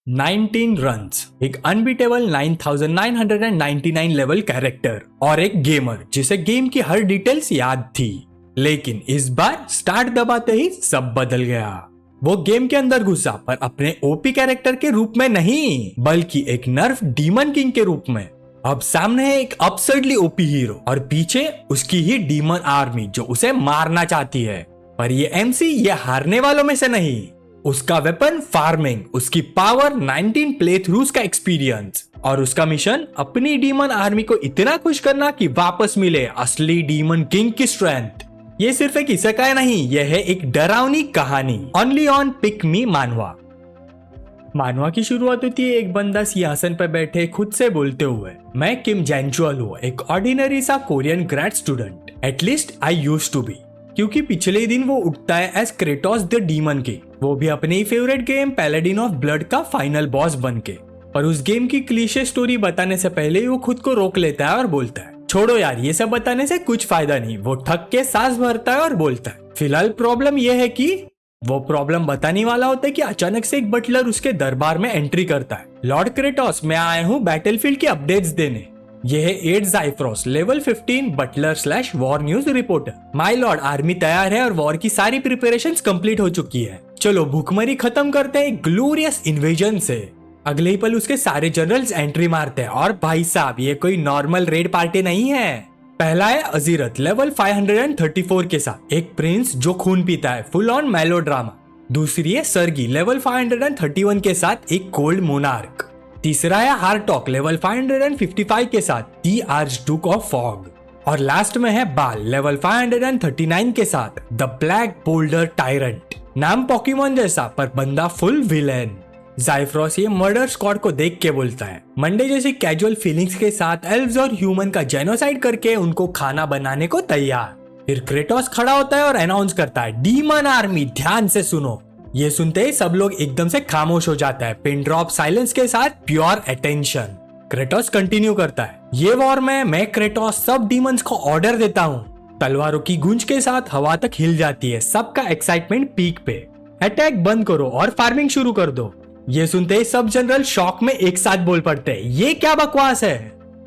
19 runs, एक unbeatable 9999 level character और एक गेमर जिसे गेम की हर डिटेल्स याद थी। लेकिन इस बार स्टार्ट दबाते ही सब बदल गया। वो गेम के अंदर घुसा, पर अपने ओपी कैरेक्टर के रूप में नहीं, बल्कि एक नर्फ डीमन किंग के रूप में। अब सामने है एक अपसर्डली ओपी हीरो और पीछे उसकी ही डीमन आर्मी जो उसे मारना चाहती है। पर ये एमसी ये हारने वालों में से नहीं। उसका वेपन फार्मिंग, उसकी पावर 19 प्ले थ्रूज का एक्सपीरियंस और उसका मिशन अपनी डीमन आर्मी को इतना खुश करना कि वापस मिले असली डीमन किंग की स्ट्रेंथ। ये सिर्फ एक इसेकाई नहीं, यह है एक डरावनी कहानी। ओनली ऑन पिक मी मानवा। मानवा की शुरुआत होती है एक बंदा सिंहासन पर बैठे खुद से बोलते हुए, मैं किम जैनचुअल हूँ, एक ऑर्डिनरी सा Korean grade student. At least I used to be. क्योंकि पिछले दिन वो उठता है as Kratos the demon king, वो भी अपने favourite game Paladin of Blood का फाइनल बॉस बन के। पर उस गेम की क्लीशे स्टोरी बताने से पहले ही वो खुद को रोक लेता है और बोलता है, छोड़ो यार, ये सब बताने से कुछ फायदा नहीं। वो थक के सांस भरता है और बोलता है, फिलहाल प्रॉब्लम ये है कि वो प्रॉब्लम बताने वाला होता है कि अचानक से एक बटलर उसके दरबार में एंट्री करता है। लॉर्ड क्रेटोस, मैं आया हूँ बैटलफील्ड की अपडेट्स देने। यह है 8 ज़ाइफ्रोस level 15 butler / war news reporter. My lord, army तैयार है और वॉर की सारी प्रिपरेशंस कंप्लीट हो चुकी है। चलो भूखमरी खत्म करते हैं ग्लोरियस इन्वेजन से। अगले ही पल उसके सारे जनरल्स एंट्री मारते हैं और भाई साहब ये कोई नॉर्मल रेड पार्टी नहीं है। पहला है अजीरत लेवल 534 के साथ, एक प्रिंस जो खून पीता है, फुल ऑन मेलोड्रामा। दूसरी है सरगी लेवल 531 के साथ, एक कोल्ड मोनार्क। तीसरा है हार्टॉक लेवल 555 के साथ, दी आर्च डूक ऑफ फॉग। और लास्ट में है बाल लेवल 539 के साथ, द ब्लैक बोल्डर टायरेंट। नाम पोकेमॉन जैसा पर बंदा फुल विलेन। ज़ाइफ्रोस ये मर्डर स्क्वाड को देख के बोलता है, मंडे जैसी कैजुअल फीलिंग्स के साथ एल्व्स और ह्यूमन का जेनोसाइड करके उनको खाना बनाने को तैयार। फिर क्रेटोस खड़ा होता है और अनाउंस करता है, डीमन आर्मी ध्यान से सुनो। ये सुनते ही सब लोग एकदम से खामोश हो जाता है, पिन ड्रॉप साइलेंस के साथ प्योर अटेंशन। क्रेटोस कंटिन्यू करता है, ये वॉर में मैं क्रेटोस सब डीमंस को ऑर्डर देता हूँ। तलवारों की गूंज के साथ हवा तक हिल जाती है, सबका एक्साइटमेंट पीक पे। अटैक बंद करो और फार्मिंग शुरू कर दो। ये सुनते ही सब जनरल शॉक में एक साथ बोल पड़ते हैं, ये क्या बकवास है।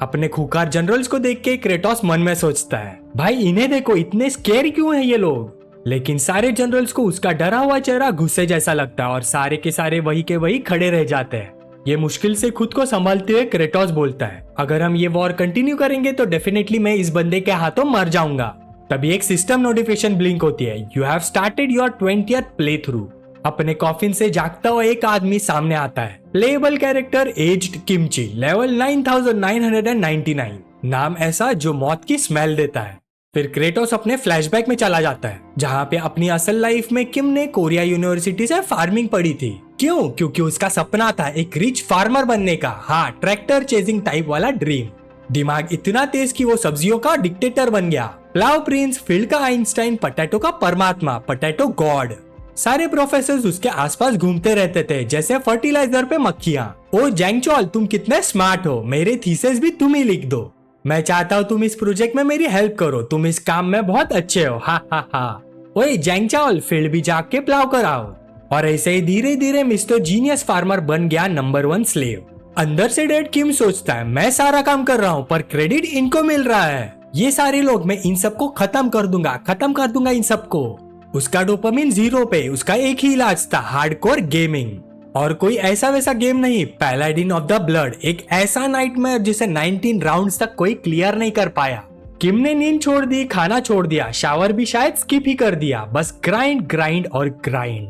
अपने खूंखार जनरल्स को देख के क्रेटोस मन में सोचता है, भाई इन्हें देखो, इतने स्केरी क्यों है ये लोग। लेकिन सारे जनरल्स को उसका डरा हुआ चेहरा गुस्से जैसा लगता है और सारे के सारे वही के वही खड़े रह जाते हैं। ये मुश्किल से खुद को संभालते हुए क्रेटोस बोलता है, अगर हम ये वॉर कंटिन्यू करेंगे तो डेफिनेटली मैं इस बंदे के हाथों मर जाऊंगा। तभी एक सिस्टम नोटिफिकेशन ब्लिंक होती है, you have started your 20th play through. अपने कॉफिन से जागता हुआ एक आदमी सामने आता है, playable character aged kimchi level 9999। नाम ऐसा जो मौत की स्मेल देता है। फिर क्रेटोस अपने फ्लैशबैक में चला जाता है, जहाँ पे अपनी असल लाइफ में किम ने कोरिया यूनिवर्सिटी से फार्मिंग पढ़ी थी। क्यों? क्योंकि उसका सपना था एक रिच फार्मर बनने का। हाँ, ट्रैक्टर चेजिंग टाइप वाला ड्रीम। दिमाग इतना तेज कि वो सब्जियों का डिक्टेटर बन गया। प्लाव प्रिंस, फील्ड का आइंस्टाइन, पोटैटो का परमात्मा, पोटैटो गॉड। सारे प्रोफेसर उसके आसपास घूमते रहते थे जैसे फर्टिलाइजर पे मक्खियां। ओ जैंगचोल, तुम कितने स्मार्ट हो, मेरे थीसिस भी तुम ही लिख दो। मैं चाहता हूँ तुम इस प्रोजेक्ट में मेरी हेल्प करो, तुम इस काम में बहुत अच्छे हो। हा हा हा। ओए जैंगचोल, फील्ड भी जाके प्लाव कराओ। और ऐसे ही धीरे धीरे मिस्टर जीनियस फार्मर बन गया नंबर 1 स्लेव। अंदर से डेड किम सोचता है, मैं सारा काम कर रहा हूँ पर क्रेडिट इनको मिल रहा है। ये सारे लोग, मैं इन सबको खत्म कर दूंगा इन सबको। उसका डोपामिन 0 पे। उसका एक ही इलाज था, हार्डकोर गेमिंग। और कोई ऐसा वैसा गेम नहीं, पैलाडिन ऑफ द ब्लड, एक ऐसा नाइटमेयर जिसे 19 राउंड्स तक कोई क्लियर नहीं कर पाया। किम ने नींद छोड़ दी, खाना छोड़ दिया, शावर भी शायद स्किप ही कर दिया, बस ग्राइंड ग्राइंड और ग्राइंड।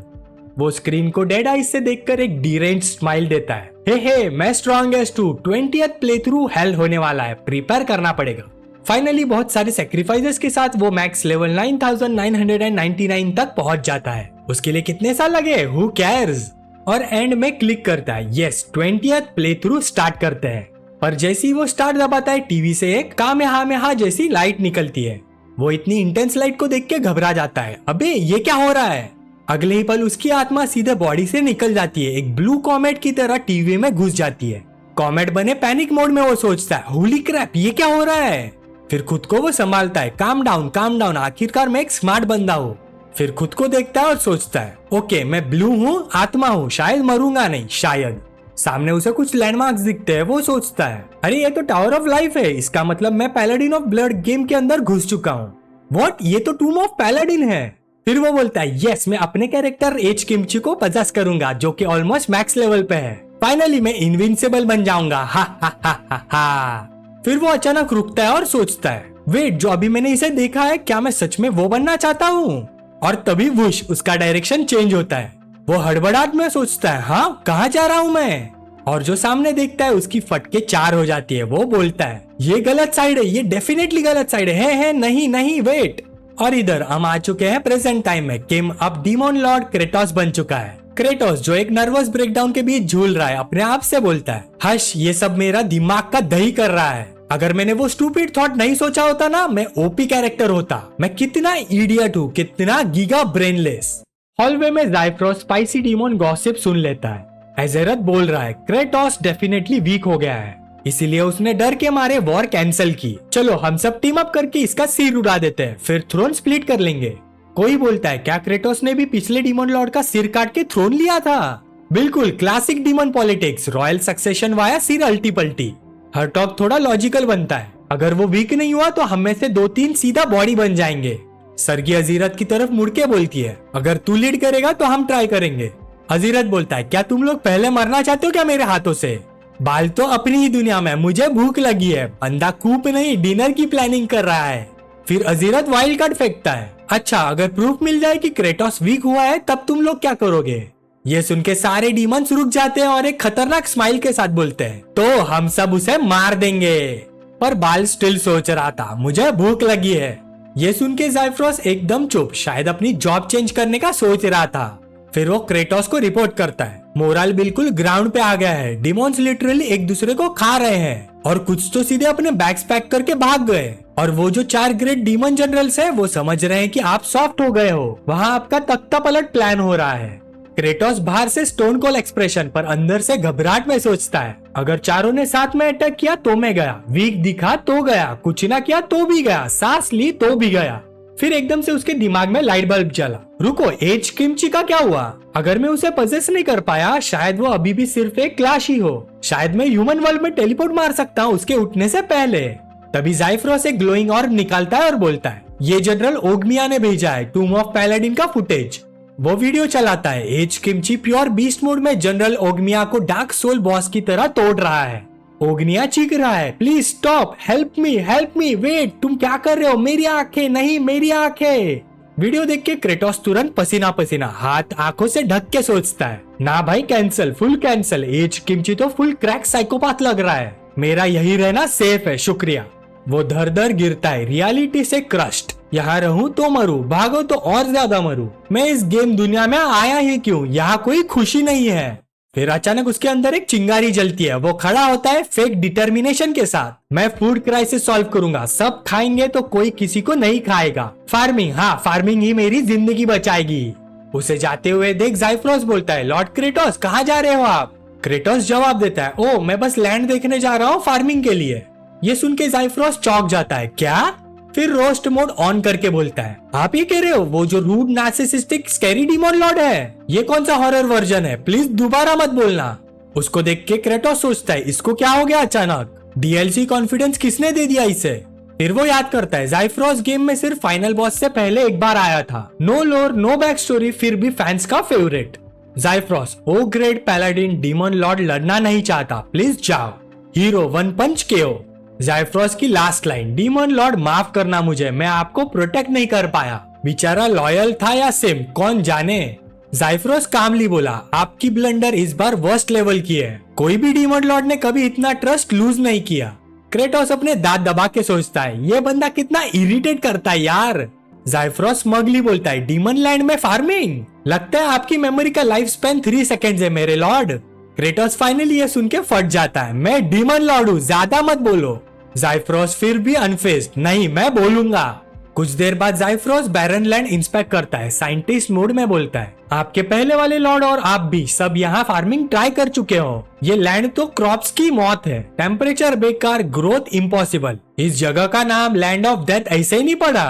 वो स्क्रीन को डेड आइज से देखकर एक डीरेंज्ड स्माइल देता है, हे मैं स्ट्रॉन्गेस्ट हूँ, 20th प्ले थ्रू हेल होने वाला है, प्रिपेयर करना पड़ेगा। फाइनली बहुत सारे सेक्रीफाइसेस के साथ वो मैक्स लेवल 9999 तक पहुंच जाता है। उसके लिए कितने साल लगे, हु केयर्स। और एंड में क्लिक करता है, yes 20th play through start करते हैं। पर जैसे ही वो स्टार्ट दबाता है, टीवी से एक कामेहामेहा जैसी लाइट निकलती है। वो इतनी इंटेंस लाइट को देख के घबरा जाता है, अबे ये क्या हो रहा है। अगले ही पल उसकी आत्मा सीधे बॉडी से निकल जाती है, एक ब्लू कॉमेट की तरह टीवी में घुस जाती है। कॉमेट बने पैनिक मोड में वो सोचता है, होली क्रैप, ये क्या हो रहा है। फिर खुद को वो संभालता है, काम डाउन, आखिरकार मैं एक स्मार्ट बंदा हूँ। फिर खुद को देखता है और सोचता है, ओके मैं ब्लू हूँ, आत्मा हूँ, शायद मरूंगा नहीं, शायद। सामने उसे कुछ लैंडमार्क्स दिखते हैं। वो सोचता है अरे ये तो टावर ऑफ लाइफ है, इसका मतलब मैं पैलाडिन ऑफ ब्लड गेम के अंदर घुस चुका हूँ। व्हाट, ये तो टूम ऑफ पैलाडिन है। फिर वो बोलता है यस, मैं अपने कैरेक्टर एज किमची को पजेस करूंगा जो कि ऑलमोस्ट मैक्स लेवल पे है। फाइनली मैं इनविंसिबल बन जाऊंगा। हा हा हा हा हा। फिर वो अचानक रुकता है और सोचता है वेट, जो अभी मैंने इसे देखा है क्या मैं सच में वो बनना चाहता हूँ? और तभी वुश उसका डायरेक्शन चेंज होता है। वो हड़बड़ाहट में सोचता है हाँ कहाँ जा रहा हूँ मैं? और जो सामने देखता है उसकी फटके 4 हो जाती है। वो बोलता है ये गलत साइड है, ये डेफिनेटली गलत साइड है नहीं नहीं वेट। और इधर हम आ चुके हैं प्रेजेंट टाइम में। किम अब डीमन लॉर्ड क्रेटोस बन चुका है। क्रेटोस जो एक नर्वस ब्रेकडाउन के बीच झूल रहा है अपने आप से बोलता है हश, ये सब मेरा दिमाग का दही कर रहा है। अगर मैंने वो स्टूपिड थॉट नहीं सोचा होता ना, मैं ओपी कैरेक्टर होता। मैं कितना इडियट हूँ, कितना गीगा ब्रेनलेस। हॉलवे में ज़ाइफ्रोस स्पाइसी डीमन गॉसिप सुन लेता है। एजेरथ बोल रहा है क्रेटोस डेफिनेटली वीक हो गया है, इसीलिए उसने डर के मारे वॉर कैंसिल की। चलो हम सब टीम अप करके इसका सिर उड़ा देते हैं, फिर थ्रोन स्प्लिट कर लेंगे। कोई बोलता है क्या क्रेटोस ने भी पिछले डीमन लॉर्ड का सिर काट के थ्रोन लिया था? बिल्कुल classic demon politics, royal succession via सिर अल्टी पल्टी। हर टॉक थोड़ा लॉजिकल बनता है। अगर वो वीक नहीं हुआ तो हम में से 2-3 सीधा बॉडी बन जाएंगे। सरगी अजीरत की तरफ मुड़ के बोलती है अगर तू लीड करेगा तो हम ट्राई करेंगे। अजीरत बोलता है क्या तुम लोग पहले मरना चाहते हो क्या मेरे हाथों से? बाल तो अपनी ही दुनिया में, मुझे भूख लगी है। बंदा कूप नहीं डिनर की प्लानिंग कर रहा है। फिर अजीरत वाइल्ड कार्ड फेंकता है। अच्छा अगर प्रूफ मिल जाए कि क्रेटोस वीक हुआ है तब तुम लोग क्या करोगे? ये सुन के सारे डीमंस रुक जाते हैं और एक खतरनाक स्माइल के साथ बोलते हैं तो हम सब उसे मार देंगे। पर बाल स्टिल सोच रहा था मुझे भूख लगी है। ये सुन के ज़ाइफ्रोस एकदम चुप, शायद अपनी जॉब चेंज करने का सोच रहा था। फिर वो क्रेटोस को रिपोर्ट करता है मोरल बिल्कुल ग्राउंड पे आ गया है। डिमोन्स लिटरली एक दूसरे को खा रहे हैं और कुछ तो सीधे अपने बैग्स पैक करके भाग गए। और वो जो 4 ग्रेट डीमन जनरल्स है वो समझ रहे हैं कि आप सॉफ्ट हो गए हो। वहाँ आपका तख्ता पलट प्लान हो रहा है। क्रेटोस बाहर से स्टोन कोल एक्सप्रेशन पर अंदर से घबराहट में सोचता है अगर चारों ने साथ में अटैक किया तो मैं गया, वीक दिखा तो गया, कुछ ना किया तो भी गया, सांस ली तो भी गया। फिर एकदम से उसके दिमाग में लाइट बल्ब जला। रुको, एज किमची का क्या हुआ? अगर मैं उसे पजेस नहीं कर पाया शायद वो अभी भी सिर्फ एक क्लाश ही हो। शायद मैं ह्यूमन वर्ल्ड में टेलीपोर्ट मार सकता हूँ उसके उठने से पहले। तभी ज़ाइफ्रोस एक ग्लोइंग ऑर्ब निकालता है और बोलता है ये जनरल ओगमिया ने भेजा है टूम ऑफ पैलाडिन का फुटेज। वो वीडियो चलाता है। As Kimchi pure beast mode में जनरल ओगमिया को डार्क सोल बॉस की तरह तोड़ रहा है। ओगनिया चीख रहा है please stop, help me, wait, तुम क्या कर रहे हो? मेरी आंखें नहीं, मेरी आंखें। वीडियो देख के क्रेटोस तुरंत पसीना पसीना, हाथ आंखों से ढक के सोचता है ना भाई cancel, full cancel. As Kimchi तो फुल क्रैक साइकोपाथ लग रहा है। मेरा यही रहना सेफ है, शुक्रिया। वो धर धर गिरता है, रियलिटी से क्रस्ट। यहाँ रहूं तो मरूं, भागो तो और ज्यादा मरूं। मैं इस गेम दुनिया में आया ही क्यों? यहाँ कोई खुशी नहीं है। फिर अचानक उसके अंदर एक चिंगारी जलती है। वो खड़ा होता है फेक डिटर्मिनेशन के साथ। मैं फूड क्राइसिस सॉल्व करूंगा, सब खाएंगे तो कोई किसी को नहीं खाएगा। फार्मिंग, हाँ फार्मिंग ही मेरी जिंदगी बचाएगी। उसे जाते हुए देख ज़ाइफ्रोस बोलता है लॉर्ड क्रेटोस कहाँ जा रहे हो आप? क्रेटोस जवाब देता है ओ मैं बस लैंड देखने जा रहा हूँ फार्मिंग के लिए। ये सुन के ज़ाइफ्रोस चौंक जाता है क्या? फिर रोस्ट मोड ऑन करके बोलता है आप ये कह रहे हो वो जो rude narcissistic scary demon lord है? ये कौन सा हॉरर वर्जन है? प्लीज दोबारा मत बोलना। उसको देख के क्रेटोस सोचता है इसको क्या हो गया अचानक? डीएलसी कॉन्फिडेंस किसने दे दिया इसे? फिर वो याद करता है ज़ाइफ्रोस गेम में सिर्फ फाइनल बॉस से पहले एक बार आया था। नो लोर, नो बैक स्टोरी, फिर भी फैंस का फेवरेट। ज़ाइफ्रोस ओ ग्रेट पैलाडिन डीमन लॉर्ड लड़ना नहीं चाहता, प्लीज जाओ। हीरो वन पंच केओ। ज़ाइफ्रोस की लास्ट लाइन डीमन लॉर्ड माफ करना मुझे, मैं आपको प्रोटेक्ट नहीं कर पाया। बेचारा लॉयल था या सिम, कौन जाने। ज़ाइफ्रोस कामली बोला आपकी ब्लंडर इस बार वर्स्ट लेवल की है। कोई भी डीमन लॉर्ड ने कभी इतना ट्रस्ट लूज नहीं किया। क्रेटोस अपने दांत दबा के सोचता है ये बंदा कितना इरिटेट करता है यार। ज़ाइफ्रोस स्मगली बोलता है डीमन लैंड में फार्मिंग? लगता है आपकी मेमोरी का लाइफ स्पैन 3 सेकेंड्स है मेरे लॉर्ड। क्रेटोस फाइनली ये सुन के फट जाता है मैं डीमन लॉर्ड हूँ, ज्यादा मत बोलो। ज़ाइफ्रोस फिर भी अनफेज्ड, नहीं मैं बोलूंगा। कुछ देर बाद ज़ाइफ्रोस बैरन लैंड इंस्पेक्ट करता है। साइंटिस्ट मोड में बोलता है आपके पहले वाले लॉर्ड और आप भी सब यहाँ फार्मिंग ट्राई कर चुके हो। ये लैंड तो क्रॉप्स की मौत है, टेम्परेचर बेकार, ग्रोथ इम्पॉसिबल। इस जगह का नाम लैंड ऑफ डेथ ऐसे ही नहीं पड़ा।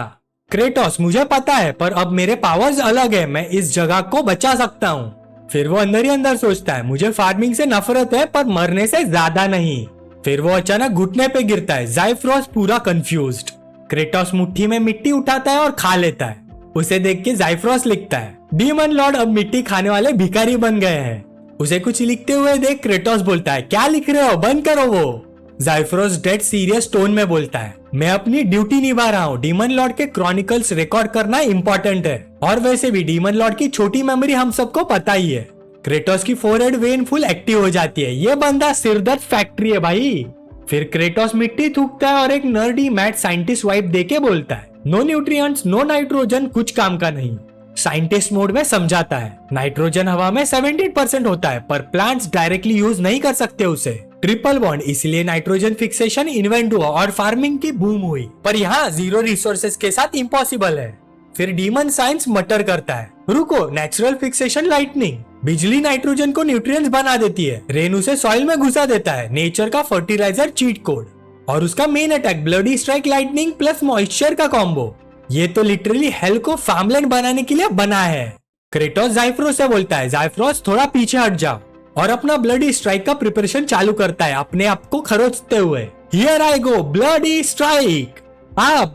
क्रेटोस मुझे पता है पर अब मेरे पावर्स अलग है, मैं इस जगह को बचा सकता हूँ। फिर वो अंदर ही अंदर सोचता है मुझे फार्मिंग से नफरत है पर मरने से ज्यादा नहीं। फिर वो अचानक घुटने पे गिरता है। ज़ाइफ्रोस पूरा कंफ्यूज्ड। क्रेटोस मुट्ठी में मिट्टी उठाता है और खा लेता है। उसे देख के ज़ाइफ्रोस लिखता है डीमन लॉर्ड अब मिट्टी खाने वाले भिखारी बन गए हैं। उसे कुछ लिखते हुए देख क्रेटोस बोलता है क्या लिख रहे हो, बंद करो वो। ज़ाइफ्रोस डेड सीरियस टोन में बोलता है मैं अपनी ड्यूटी निभा रहा हूँ। डीमन लॉर्ड के क्रॉनिकल्स रिकॉर्ड करना इम्पोर्टेंट है और वैसे भी डीमन लॉर्ड की छोटी मेमोरी हम सबको पता ही है। क्रेटोस की फोरहेड वेन फुल एक्टिव हो जाती है। ये बंदा सिरदर्द फैक्ट्री है भाई। फिर क्रेटोस मिट्टी थूकता है और एक नर्डी मैड साइंटिस्ट वाइब देके बोलता है नो न्यूट्रिएंट्स नो नाइट्रोजन, कुछ काम का नहीं। साइंटिस्ट मोड में समझाता है नाइट्रोजन हवा में 17% होता है पर प्लांट्स डायरेक्टली यूज नहीं कर सकते उसे। ट्रिपल बॉन्ड इसलिए नाइट्रोजन फिक्सेशन इन्वेंट हुआ और फार्मिंग की बूम हुई, पर यहाँ जीरो रिसोर्सेज के साथ इम्पॉसिबल है। फिर डीमन साइंस मटर करता है रुको, नेचुरल फिक्सेशन लाइटनिंग, बिजली नाइट्रोजन को न्यूट्रिएंट्स बना देती है, रेन उसे सॉइल में घुसा देता है, नेचर का फर्टिलाइजर चीट कोड। और उसका main attack bloody strike lightning plus moisture का कॉम्बो। ये तो लिटरली हेल को फार्मलैंड बनाने के लिए बना है। क्रेटोस ज़ाइफ्रोस से बोलता है ज़ाइफ्रोस थोड़ा पीछे हट जाओ और अपना ब्लडी स्ट्राइक का प्रिपरेशन चालू करता है अपने आप को खरोचते हुए। Here I go bloody strike.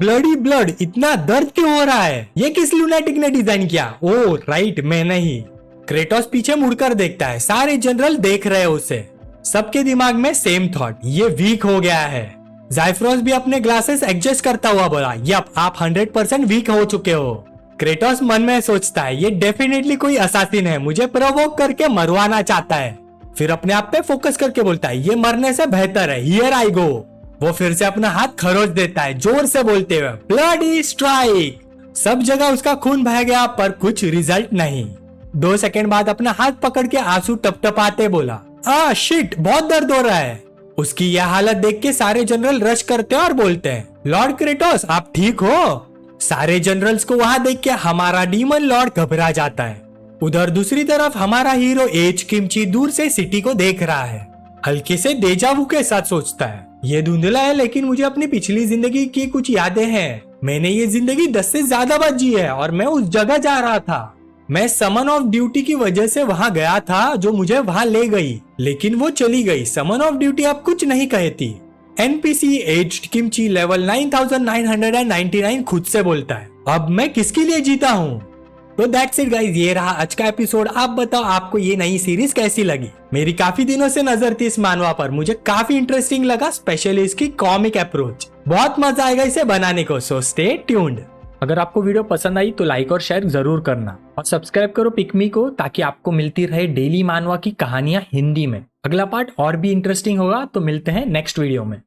Bloody blood, इतना दर्द क्यों हो रहा है? ये किस लुनाटिक ने डिजाइन किया? ओ राइट, मैं नहीं। क्रेटोस पीछे मुड़कर देखता है, सारे जनरल देख रहे हैं उसे। सबके दिमाग में सेम थॉट, ये वीक हो गया है। ज़ाइफ्रोस भी अपने ग्लासेस एडजस्ट करता हुआ बोला यप, आप 100% वीक हो चुके हो। क्रेटोस मन में सोचता है ये डेफिनेटली कोई असासिन है, मुझे प्रोवोक करके मरवाना चाहता है। फिर अपने आप पे फोकस करके बोलता है ये मरने से बेहतर है, हियर आई गो। वो फिर से अपना हाथ खरोच देता है जोर से बोलते हुए ब्लडी स्ट्राइक। सब जगह उसका खून बह गया पर कुछ रिजल्ट नहीं। 2 सेकंड बाद अपना हाथ पकड़ के आंसू टपटपाते बोला शिट, बहुत दर्द हो रहा है। उसकी यह हालत देख के सारे जनरल रश करते हैं और बोलते हैं लॉर्ड क्रेटोस आप ठीक हो? सारे जनरल्स को वहां देख के हमारा डीमन लॉर्ड घबरा जाता है। उधर दूसरी तरफ हमारा हीरो एज किमची दूर से सिटी को देख रहा है। हल्के से देजावू के साथ सोचता है ये धुंधला है लेकिन मुझे अपनी पिछली जिंदगी की कुछ यादें हैं। मैंने ये जिंदगी 10 से ज्यादा बार जी है और मैं उस जगह जा रहा था। मैं समन ऑफ ड्यूटी की वजह से वहां गया था जो मुझे वहां ले गई, लेकिन वो चली गई। समन ऑफ ड्यूटी अब कुछ नहीं कहती। एनपीसी एज्ड किमची लेवल 9999 खुद से बोलता है अब मैं किसके लिए जीता हूँ। तो दैट्स इट गाइस, ये रहा आज का एपिसोड। आप बताओ आपको ये नई सीरीज कैसी लगी? मेरी काफी दिनों से नजर थी इस मानवा पर, मुझे काफी इंटरेस्टिंग लगा, स्पेशली इसकी कॉमिक अप्रोच। बहुत मजा आएगा इसे बनाने को, सो स्टे ट्यून्ड। अगर आपको वीडियो पसंद आई तो लाइक और शेयर जरूर करना और सब्सक्राइब करो पिकमी को ताकि आपको मिलती रहे डेली मानवा की कहानियां हिंदी में। अगला पार्ट और भी इंटरेस्टिंग होगा, तो मिलते हैं नेक्स्ट वीडियो में।